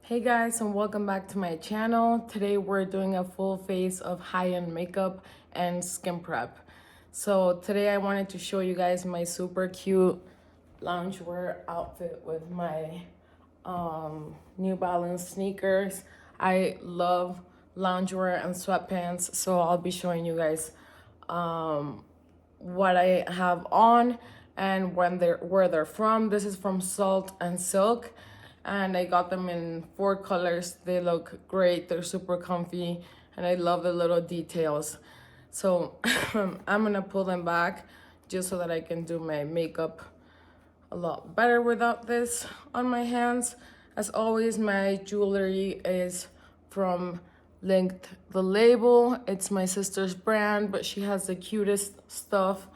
Hey guys, and welcome back to my channel. Today we're doing a full face of high-end makeup and skin prep. So today I wanted to show you guys my super cute loungewear outfit with my New Balance sneakers. I love loungewear and sweatpants, so I'll be showing you guys what I have on and where they're from. This is from Salt and Silk, and I got them in 4 colors. They look great, they're super comfy, and I love the little details. So I'm gonna pull them back just so that I can do my makeup a lot better without this on my hands. As always, my jewelry is from Linked the Label. It's my sister's brand, but she has the cutest stuff,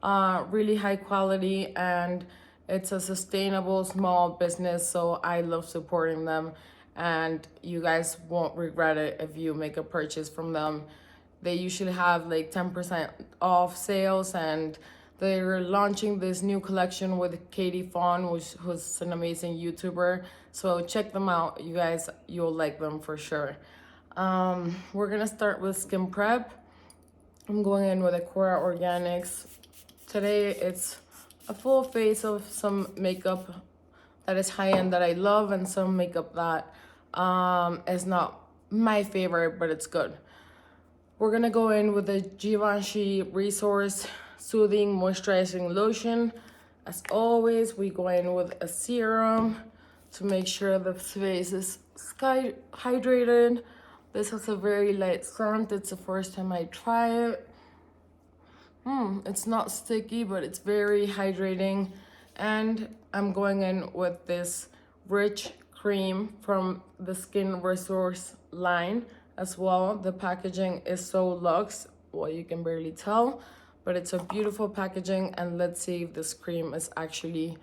really high quality, and it's a sustainable small business, so I love supporting them, and you guys won't regret it if you make a purchase from them. They usually have like 10% off sales, and they're launching this new collection with Katie Fawn, who's an amazing YouTuber. So check them out, you guys. You'll like them for sure. We're gonna start with skin prep. I'm going in with Acora Organics. Today it's a full face of some makeup that is high-end that I love, and some makeup that is not my favorite, but it's good. We're gonna go in with the Givenchy Resource Soothing Moisturizing Lotion. As always, we go in with a serum to make sure the face is sky hydrated. This has a very light scent. It's the first time I try it. It's not sticky, but it's very hydrating. And I'm going in with this rich cream from the Skin Resource line as well. The packaging is so luxe, well, you can barely tell, but it's a beautiful packaging. And let's see if this cream is actually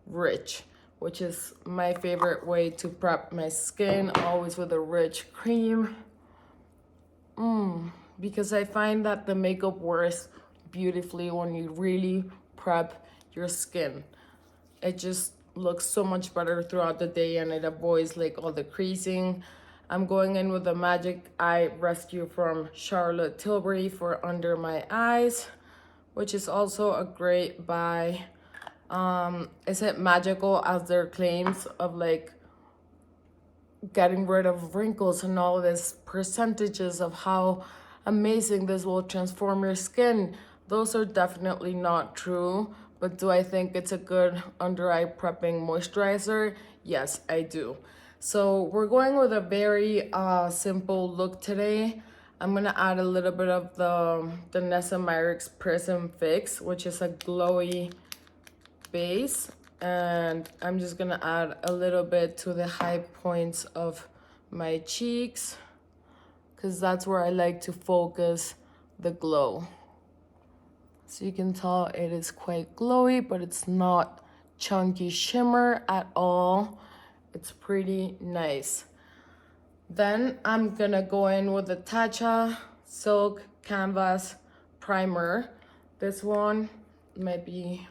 rich, which is my favorite way to prep my skin, always with a rich cream. Because I find that the makeup wears beautifully when you really prep your skin. It just looks so much better throughout the day, and it avoids like all the creasing. I'm going in with the Magic Eye Rescue from Charlotte Tilbury for under my eyes, which is also a great buy. Is it magical as their claims of like getting rid of wrinkles and all this percentages of how amazing this will transform your skin? Those are definitely not true. But do I think it's a good under eye prepping moisturizer? Yes, I do. So we're going with a very simple look today. I'm gonna add a little bit of the Nessa Myricks Prism Fix, which is a glowy base, and I'm just gonna add a little bit to the high points of my cheeks, because that's where I like to focus the glow. So you can tell it is quite glowy, but it's not chunky shimmer at all. It's pretty nice. Then I'm gonna go in with the Tatcha Silk Canvas Primer. This one might be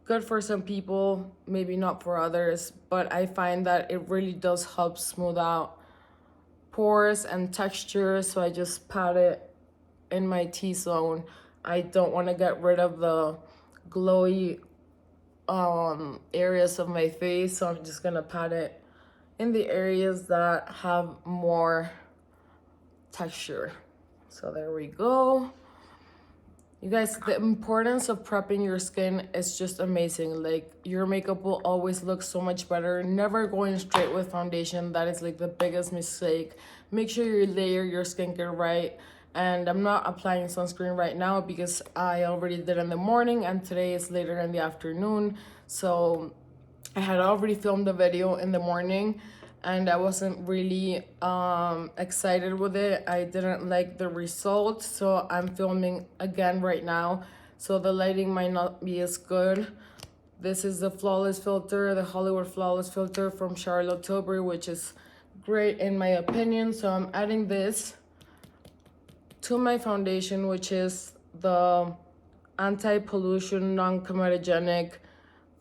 good for some people, maybe not for others, but I find that it really does help smooth out pores and textures. So I just pat it in my T-zone. I don't want to get rid of the glowy areas of my face, so I'm just gonna pat it in the areas that have more texture. So there we go. You guys, the importance of prepping your skin is just amazing. Like, your makeup will always look so much better. Never going straight with foundation. That is like the biggest mistake. Make sure you layer your skincare right. And I'm not applying sunscreen right now because I already did in the morning, and today is later in the afternoon. So I had already filmed the video in the morning, and I wasn't really excited with it. I didn't like the result, so I'm filming again right now. So the lighting might not be as good. This is the Flawless Filter, the Hollywood Flawless Filter from Charlotte Tilbury, which is great in my opinion. So I'm adding this to my foundation, which is the anti-pollution, non-comedogenic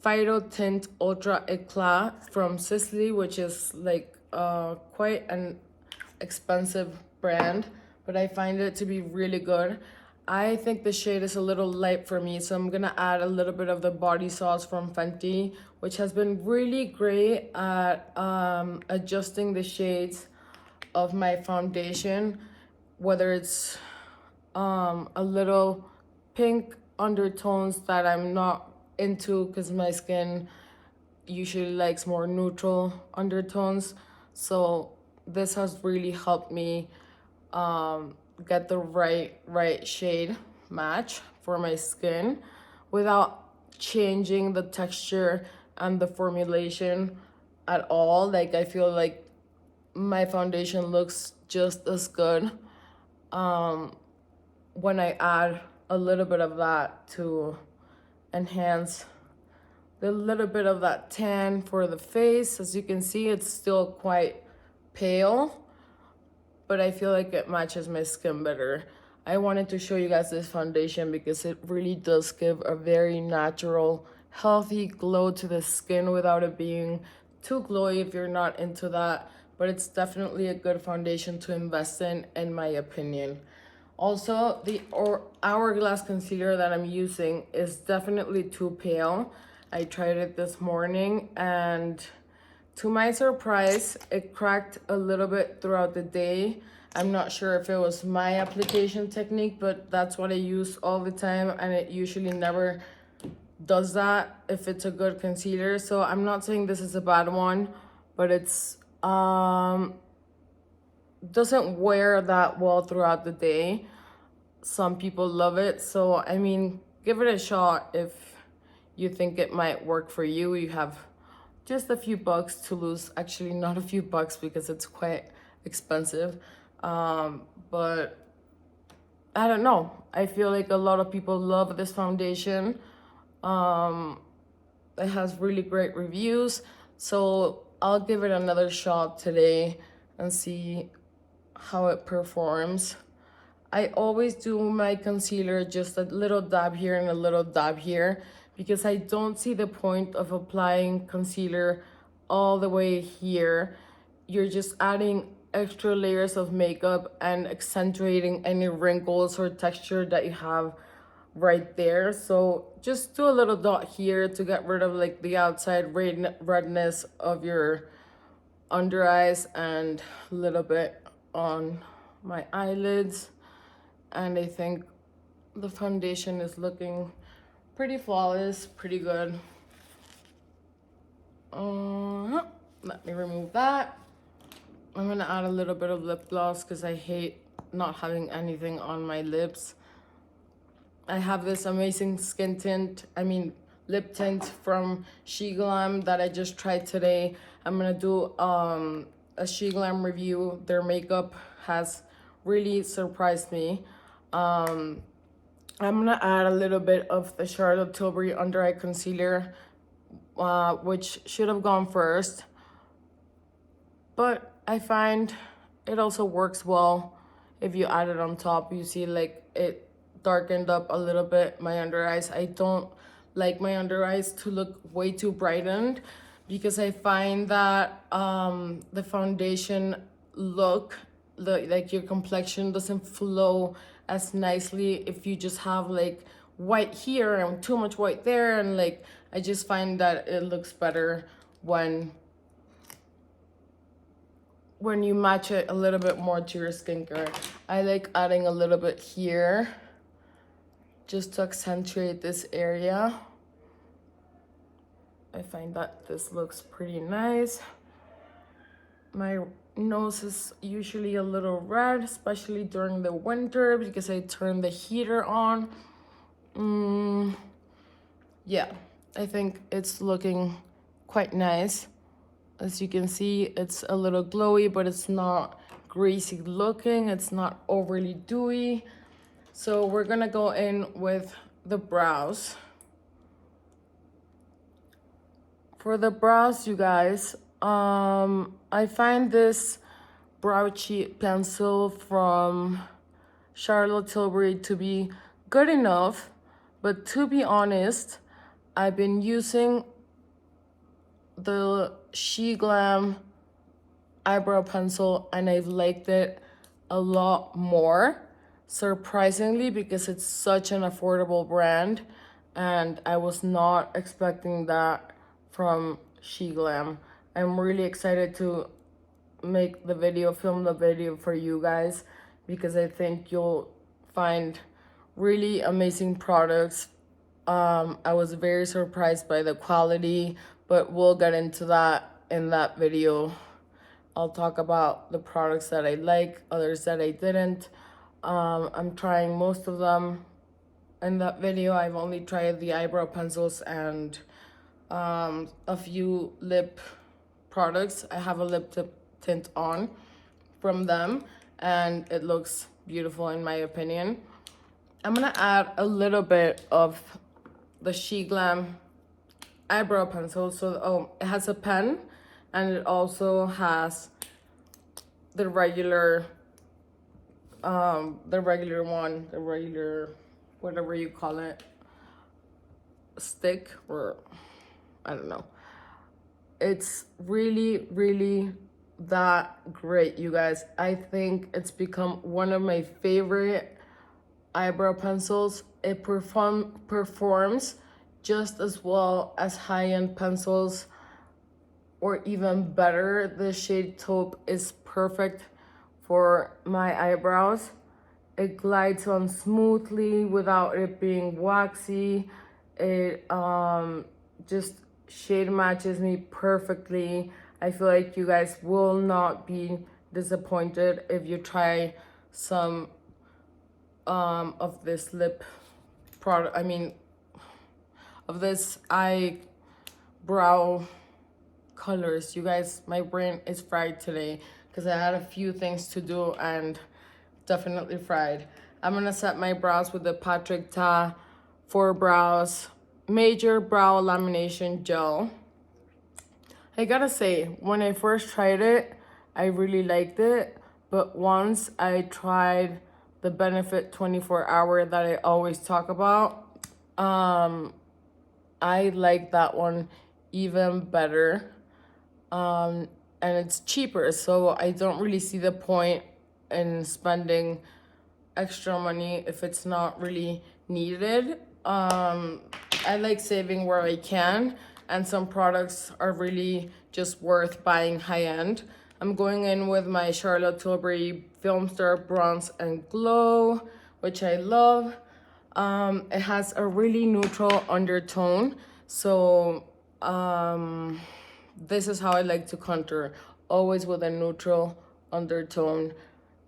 Phyto Tint Ultra Eclat from Sisley, which is like quite an expensive brand, but I find it to be really good. I think the shade is a little light for me, so I'm gonna add a little bit of the body sauce from Fenty, which has been really great at adjusting the shades of my foundation, whether it's a little pink undertones that I'm not into because my skin usually likes more neutral undertones. So this has really helped me get the right shade match for my skin without changing the texture and the formulation at all. Like I feel like my foundation looks just as good when I add a little bit of that to enhance the little bit of that tan for the face. As you can see, it's still quite pale, but I feel like it matches my skin better. I wanted to show you guys this foundation because it really does give a very natural, healthy glow to the skin without it being too glowy if you're not into that. But it's definitely a good foundation to invest in my opinion. Also, the Hourglass concealer that I'm using is definitely too pale. I tried it this morning and to my surprise, it cracked a little bit throughout the day. I'm not sure if it was my application technique, but that's what I use all the time and it usually never does that if it's a good concealer. So I'm not saying this is a bad one, but it's doesn't wear that well throughout the day. Some people love it, so I mean, give it a shot if you think it might work for you. You have just a few bucks to lose. Actually, not a few bucks because it's quite expensive. But I don't know. I feel like a lot of people love this foundation. It has really great reviews. So I'll give it another shot today and see how it performs. I always do my concealer just a little dab here and a little dab here because I don't see the point of applying concealer all the way here. You're just adding extra layers of makeup and accentuating any wrinkles or texture that you have right there. So just do a little dot here to get rid of like the outside redness of your under eyes and a little bit on my eyelids. And I think the foundation is looking pretty flawless, pretty good. Let me remove that. I'm gonna add a little bit of lip gloss because I hate not having anything on my lips. I have this amazing lip tint from Glam that I just tried today. I'm gonna do a Glam review. Their makeup has really surprised me. I'm gonna add a little bit of the Charlotte Tilbury Under Eye Concealer, which should have gone first. But I find it also works well if you add it on top. You see like it darkened up a little bit my under eyes. I don't like my under eyes to look way too brightened because I find that the foundation look, like your complexion doesn't flow as nicely if you just have like white here and too much white there, and like I just find that it looks better when you match it a little bit more to your skincare. I like adding a little bit here just to accentuate this area. I find that this looks pretty nice. My nose is usually a little red, especially during the winter because I turn the heater on. Yeah, I think it's looking quite nice. As you can see, it's a little glowy, but it's not greasy looking. It's not overly dewy. So we're gonna go in with the brows. For the brows, you guys, I find this brow cheat pencil from Charlotte Tilbury to be good enough, but to be honest, I've been using the Glam eyebrow pencil, and I've liked it a lot more, surprisingly, because it's such an affordable brand, and I was not expecting that from Glam. I'm really excited to film the video for you guys, because I think you'll find really amazing products. I was very surprised by the quality, but we'll get into that in that video. I'll talk about the products that I like, others that I didn't. I'm trying most of them in that video. I've only tried the eyebrow pencils and a few lip products. I have a lip tint on from them, and it looks beautiful in my opinion. I'm gonna add a little bit of the Glam eyebrow pencil. So it has a pen, and it also has the regular whatever you call it, stick, or I don't know. It's really, really that great, you guys. I think it's become one of my favorite eyebrow pencils. It performs just as well as high-end pencils, or even better. The shade taupe is perfect for my eyebrows. It glides on smoothly without it being waxy. It just shade matches me perfectly. I feel like you guys will not be disappointed if you try some of this lip product. I mean, of this eyebrow colors. You guys, my brain is fried today because I had a few things to do and definitely fried. I'm gonna set my brows with the Patrick Ta 4 Brows Major Brow Lamination Gel. I gotta say, when I first tried it, I really liked it, but once I tried the Benefit 24 Hour that I always talk about, I like that one even better. And it's cheaper, so I don't really see the point in spending extra money if it's not really needed. I like saving where I can, and some products are really just worth buying high end. I'm going in with my Charlotte Tilbury Film Star Bronze and Glow, which I love. It has a really neutral undertone, so this is how I like to contour, always with a neutral undertone,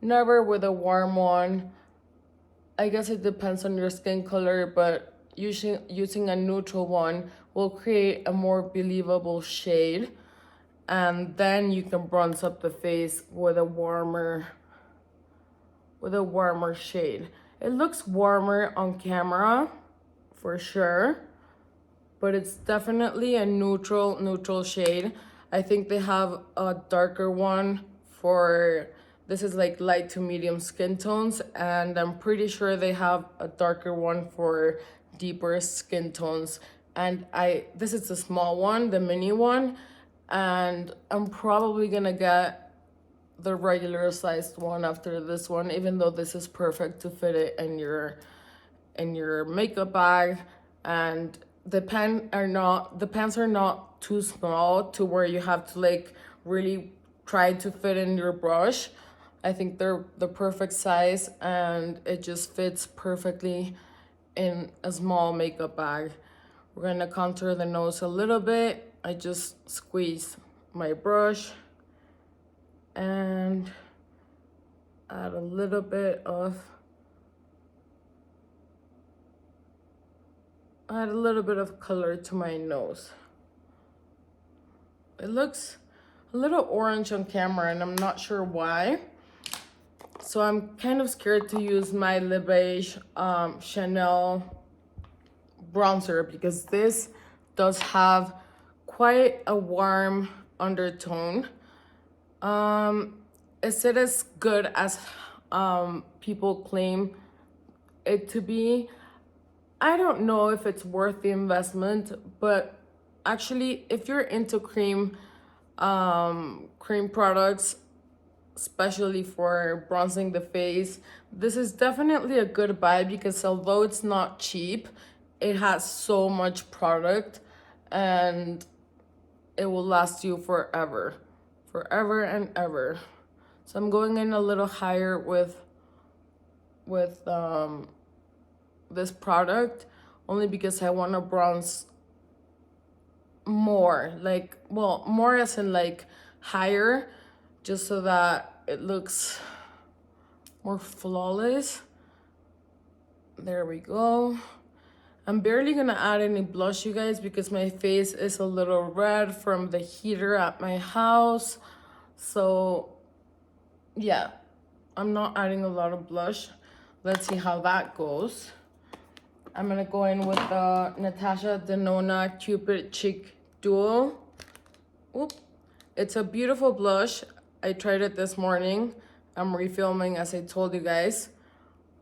never with a warm one. I guess it depends on your skin color, but using a neutral one will create a more believable shade, and then you can bronze up the face with a warmer shade. It looks warmer on camera for sure, but it's definitely a neutral shade. I think they have a darker one for, this is like light to medium skin tones, and I'm pretty sure they have a darker one for deeper skin tones. And this is the small one, the mini one, and I'm probably gonna get the regular sized one after this one, even though this is perfect to fit it in your makeup bag. And the pens are not too small to where you have to like really try to fit in your brush. I think they're the perfect size, and it just fits perfectly in a small makeup bag. We're gonna contour the nose a little bit. I just squeeze my brush and add a little bit of color to my nose. It looks a little orange on camera, and I'm not sure why. So I'm kind of scared to use my Le Beige Chanel bronzer, because this does have quite a warm undertone. Is it as good as people claim it to be? I don't know if it's worth the investment, but actually, if you're into cream products, especially for bronzing the face, this is definitely a good buy because although it's not cheap, it has so much product and it will last you forever, forever and ever. So I'm going in a little higher with this product only because I want to bronze more, like, well, more as in like higher, just so that it looks more flawless. There we go. I'm barely gonna add any blush, you guys, because my face is a little red from the heater at my house. So yeah, I'm not adding a lot of blush. Let's see how that goes. I'm gonna go in with the Natasha Denona Cupid Cheek Duo. Oop. It's a beautiful blush. I tried it this morning. I'm refilming, as I told you guys,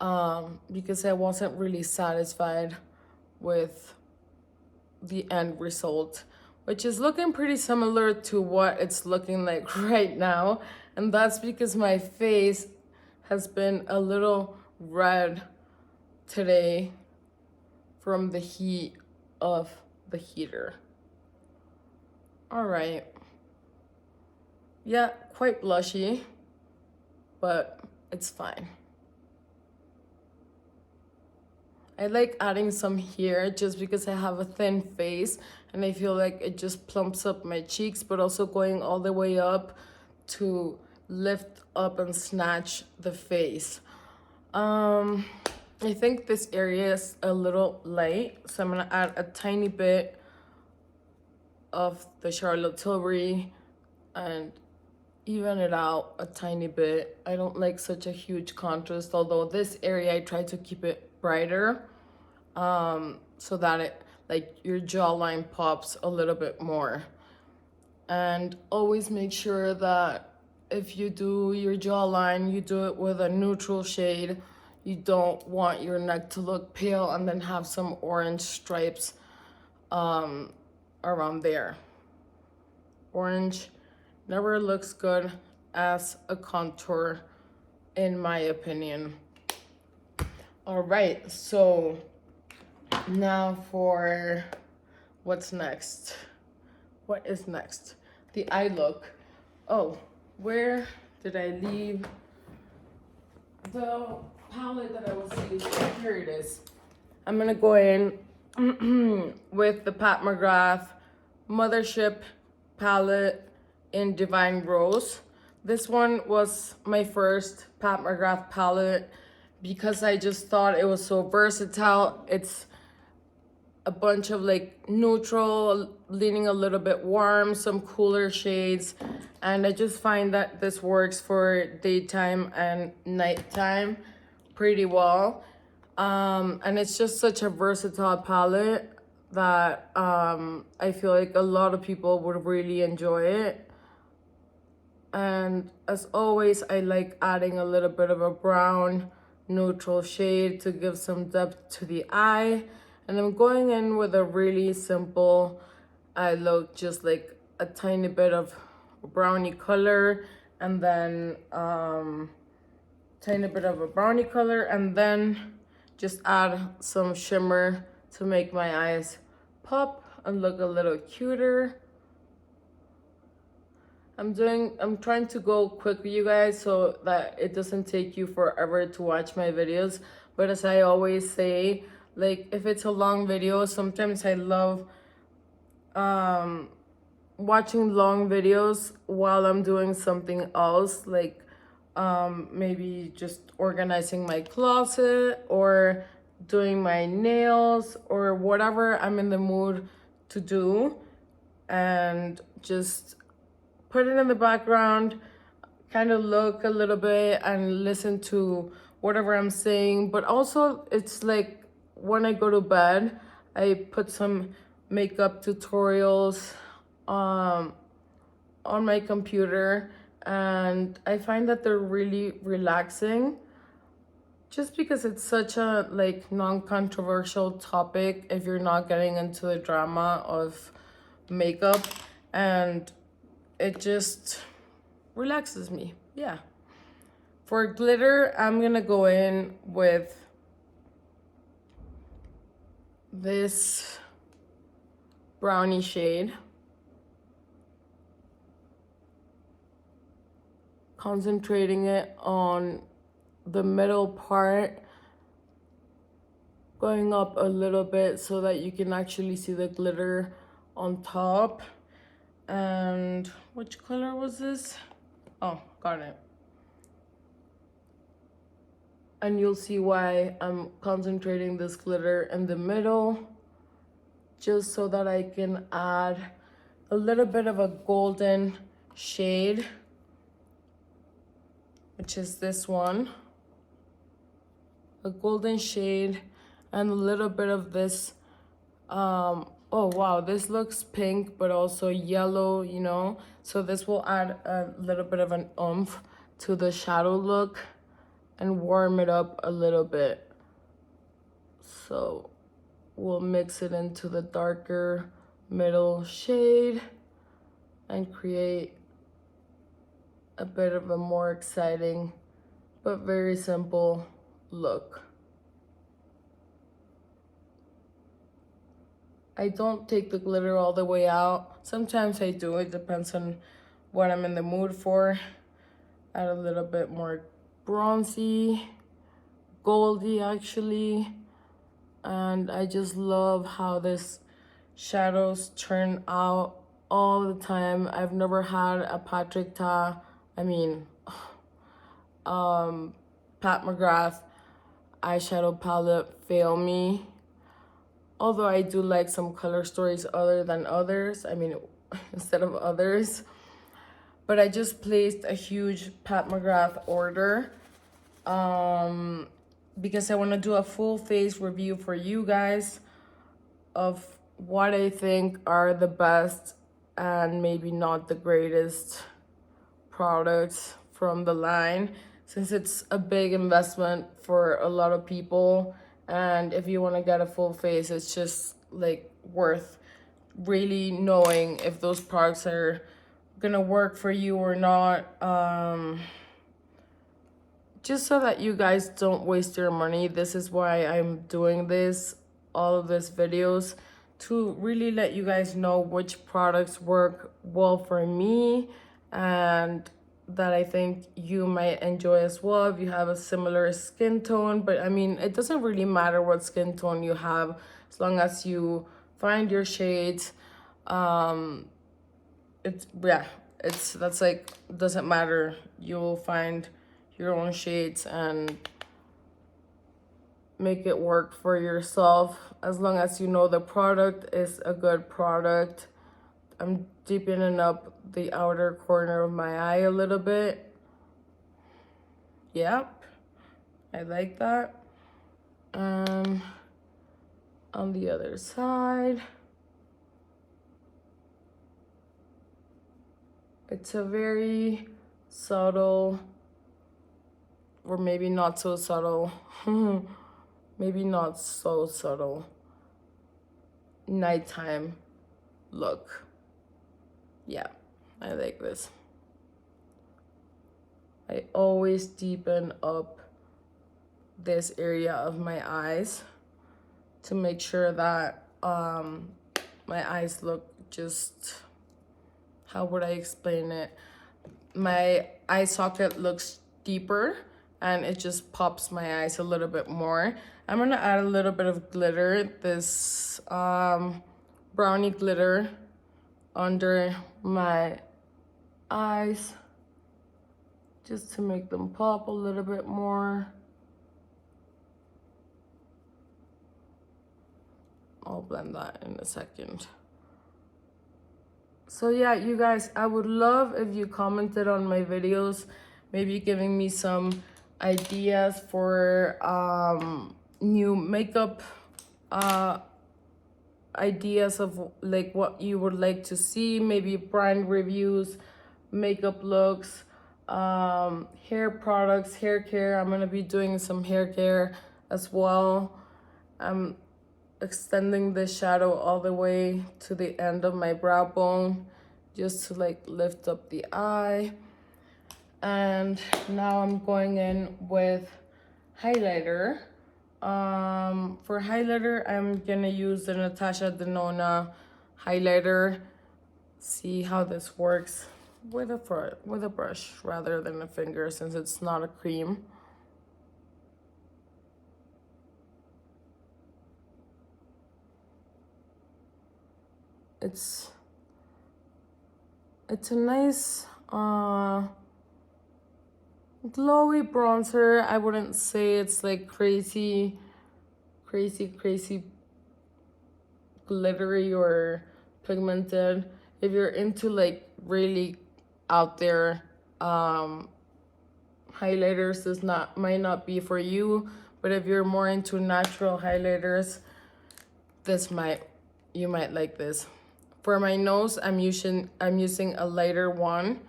because I wasn't really satisfied with the end result, which is looking pretty similar to what it's looking like right now. And that's because my face has been a little red today from the heat of the heater. All right. Yeah, quite blushy, but it's fine. I like adding some here just because I have a thin face and I feel like it just plumps up my cheeks, but also going all the way up to lift up and snatch the face. I think this area is a little light, so I'm gonna add a tiny bit of the Charlotte Tilbury and even it out a tiny bit. I don't like such a huge contrast, although this area I try to keep it brighter, so that it, like, your jawline pops a little bit more. And always make sure that if you do your jawline, you do it with a neutral shade. You don't want your neck to look pale and then have some orange stripes around there. Orange never looks good as a contour, in my opinion. All right, so now for what's next. What is next? The eye look. Oh, where did I leave the palette that I was using? Here it is. I'm gonna go in with the Pat McGrath Mothership palette in Divine Rose. This one was my first Pat McGrath palette because I just thought it was so versatile. It's a bunch of like neutral, leaning a little bit warm, some cooler shades, and I just find that this works for daytime and nighttime pretty well. And it's just such a versatile palette that I feel like a lot of people would really enjoy it. And as always, I like adding a little bit of a brown neutral shade to give some depth to the eye. And I'm going in with a really simple eye look, just like a tiny bit of brownie color, and then tiny bit of a brownie color, and then just add some shimmer to make my eyes pop and look a little cuter. I'm trying to go quick with you guys so that it doesn't take you forever to watch my videos. But as I always say, like, if it's a long video, sometimes I love watching long videos while I'm doing something else, like maybe just organizing my closet or doing my nails or whatever I'm in the mood to do, and just put it in the background, kind of look a little bit and listen to whatever I'm saying. But also, it's like when I go to bed, I put some makeup tutorials on my computer, and I find that they're really relaxing just because it's such a like non-controversial topic if you're not getting into the drama of makeup, and it just relaxes me. Yeah. For glitter, I'm gonna go in with this brownie shade, concentrating it on the middle part, going up a little bit so that you can actually see the glitter on top. And which color was this? Oh, got it. And you'll see why I'm concentrating this glitter in the middle, just so that I can add a little bit of a golden shade, which is this one. A golden shade and a little bit of this, oh wow, this looks pink, but also yellow, you know? So this will add a little bit of an oomph to the shadow look and warm it up a little bit. So we'll mix it into the darker middle shade and create a bit of a more exciting but very simple look. I don't take the glitter all the way out. Sometimes I do, it depends on what I'm in the mood for. Add a little bit more bronzy, goldy actually. And I just love how this shadows turn out all the time. I've never had a Pat McGrath eyeshadow palette fail me. Although I do like some color stories other than others. Instead of others. But I just placed a huge Pat McGrath order. Because I want to do a full face review for you guys of what I think are the best and maybe not the greatest products from the line, since it's a big investment for a lot of people. And if you want to get a full face, it's just like worth really knowing if those products are gonna work for you or not. Just so that you guys don't waste your money. This is why I'm doing this, all of these videos, to really let you guys know which products work well for me and that I think you might enjoy as well if you have a similar skin tone. But it doesn't really matter what skin tone you have, as long as you find your shades. Doesn't matter. You'll find your own shades and make it work for yourself, as long as you know the product is a good product. I'm deepening up the outer corner of my eye a little bit. Yep, I like that. And on the other side, it's a very subtle, or maybe not so subtle, maybe not so subtle, nighttime look. Yeah, I like this. I always deepen up this area of my eyes to make sure that my eyes look just, how would I explain it? My eye socket looks deeper and it just pops my eyes a little bit more. I'm gonna add a little bit of glitter, this brownie glitter under my eyes, just to make them pop a little bit more. I'll blend that in a second. So yeah, you guys, I would love if you commented on my videos, maybe giving me some ideas for new makeup ideas of like what you would like to see, maybe brand reviews, makeup looks, hair products, hair care. I'm gonna be doing some hair care as well. extending the shadow all the way to the end of my brow bone, just to like lift up the eye. And now I'm going in with highlighter. For highlighter, I'm gonna use the Natasha Denona highlighter. See how this works with a brush rather than a finger, since it's not a cream. It's a nice glowy bronzer. I wouldn't say it's like crazy glittery or pigmented. If you're into like really out there highlighters, this might not be for you. But if you're more into natural highlighters, you might like this. For my nose, I'm using a lighter one.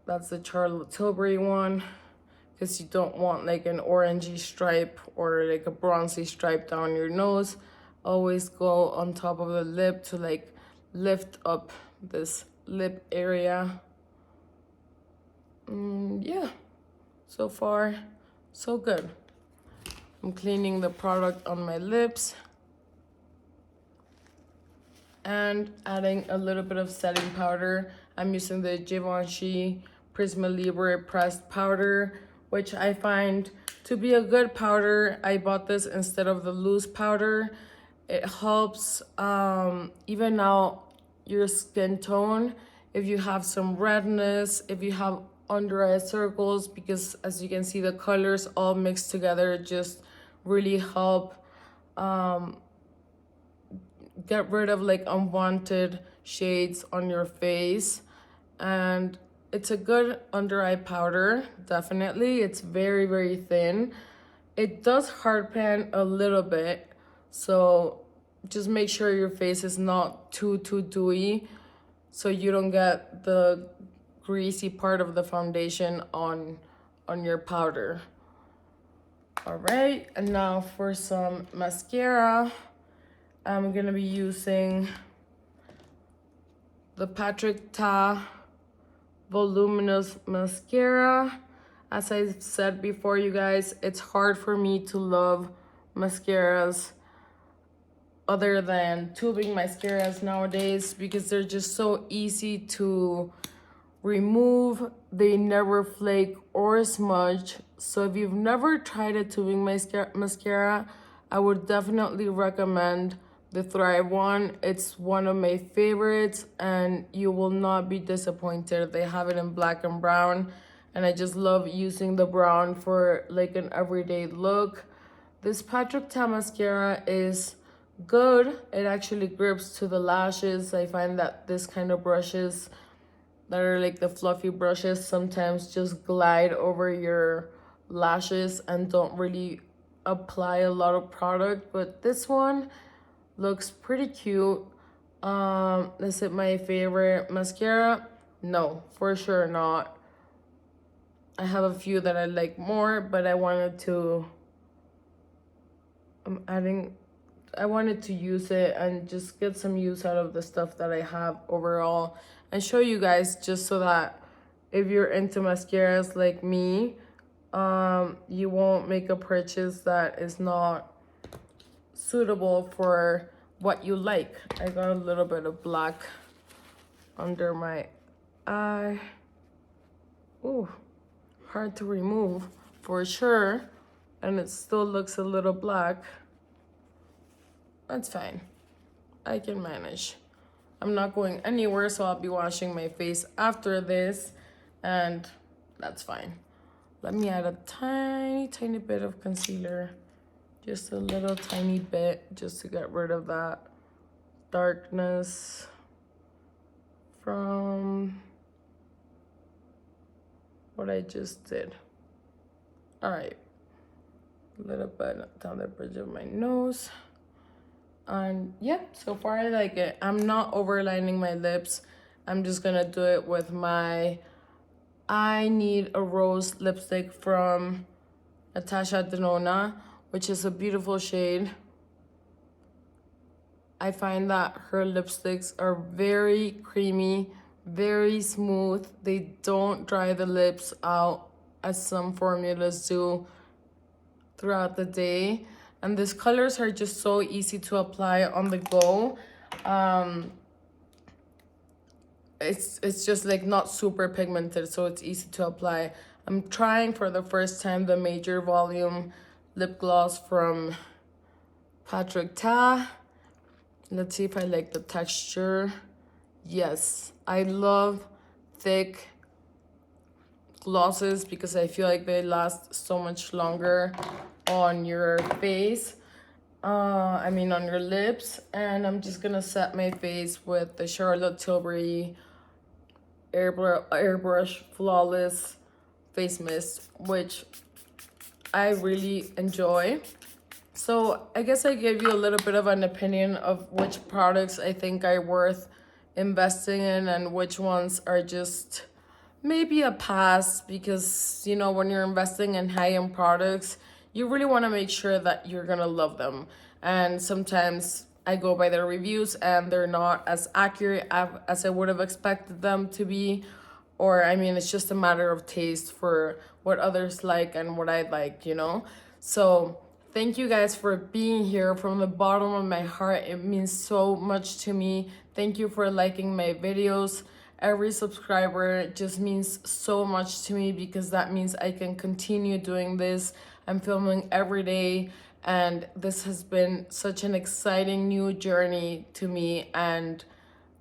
That's the Charlotte Tilbury one, because you don't want like an orangey stripe or like a bronzy stripe down your nose. Always go on top of the lip to like lift up this lip area. Yeah, so far so good. I'm cleaning the product on my lips and adding a little bit of setting powder. I'm using the Givenchy Prisma Libre pressed powder, which I find to be a good powder. I bought this instead of the loose powder. It helps even out your skin tone if you have some redness, if you have under eye circles, because as you can see, the colors all mixed together just really help get rid of like unwanted shades on your face. And it's a good under eye powder, definitely. It's very thin. It does hard pan a little bit, so just make sure your face is not too dewy, so you don't get the greasy part of the foundation on your powder. All right, and now for some mascara, I'm gonna be using the Patrick Ta Voluminous Mascara. As I said before, you guys, it's hard for me to love mascaras other than tubing mascaras nowadays, because they're just so easy to remove. They never flake or smudge. So if you've never tried a tubing mascara, I would definitely recommend the Thrive one. It's one of my favorites and you will not be disappointed. They have it in black and brown, and I just love using the brown for like an everyday look. This Patrick Ta mascara is good. It actually grips to the lashes. I find that this kind of brushes that are like the fluffy brushes sometimes just glide over your lashes and don't really apply a lot of product, but this one looks pretty cute. Is it my favorite mascara? No, for sure not. I have a few that I like more, but I wanted to use it and just get some use out of the stuff that I have overall, and show you guys, just so that if you're into mascaras like me, you won't make a purchase that is not suitable for what you like. I got a little bit of black under my eye. Ooh, hard to remove for sure, and it still looks a little black. That's fine, I can manage. I'm not going anywhere, so I'll be washing my face after this, and that's fine. Let me add a tiny bit of concealer, just a little tiny bit, just to get rid of that darkness from what I just did. All right, a little bit down the bridge of my nose. And yeah, so far I like it. I'm not overlining my lips. I'm just gonna do it with my I Need a Rose lipstick from Natasha Denona, which is a beautiful shade. I find that her lipsticks are very creamy, very smooth. They don't dry the lips out as some formulas do throughout the day. And these colors are just so easy to apply on the go. It's just like not super pigmented, so it's easy to apply. I'm trying for the first time the Major Volume lip gloss from Patrick Ta. Let's see if I like the texture. Yes, I love thick glosses because I feel like they last so much longer on your face. On your lips. And I'm just gonna set my face with the Charlotte Tilbury Airbrush Flawless Face Mist, which I really enjoy. So I guess I gave you a little bit of an opinion of which products I think are worth investing in and which ones are just maybe a pass, because you know, when you're investing in high-end products, you really want to make sure that you're gonna love them. And sometimes I go by their reviews and they're not as accurate as I would have expected them to be. Or it's just a matter of taste for what others like and what I like, you know? So thank you guys for being here from the bottom of my heart. It means so much to me. Thank you for liking my videos. Every subscriber just means so much to me because that means I can continue doing this. I'm filming every day, and this has been such an exciting new journey to me. And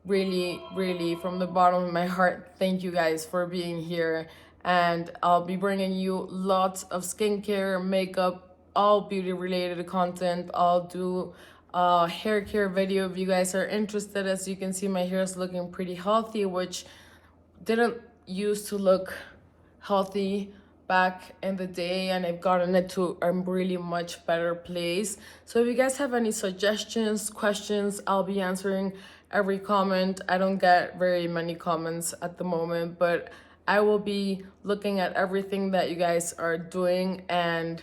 really, really, from the bottom of my heart, thank you guys for being here. And I'll be bringing you lots of skincare, makeup, all beauty related content. I'll do a hair care video if you guys are interested. As you can see, my hair is looking pretty healthy, which didn't used to look healthy back in the day, and I've gotten it to a really much better place. So if you guys have any suggestions, questions, I'll be answering every comment. I don't get very many comments at the moment, but I will be looking at everything that you guys are doing. And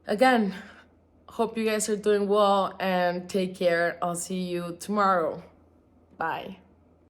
again, hope you guys are doing well and take care. I'll see you tomorrow. Bye.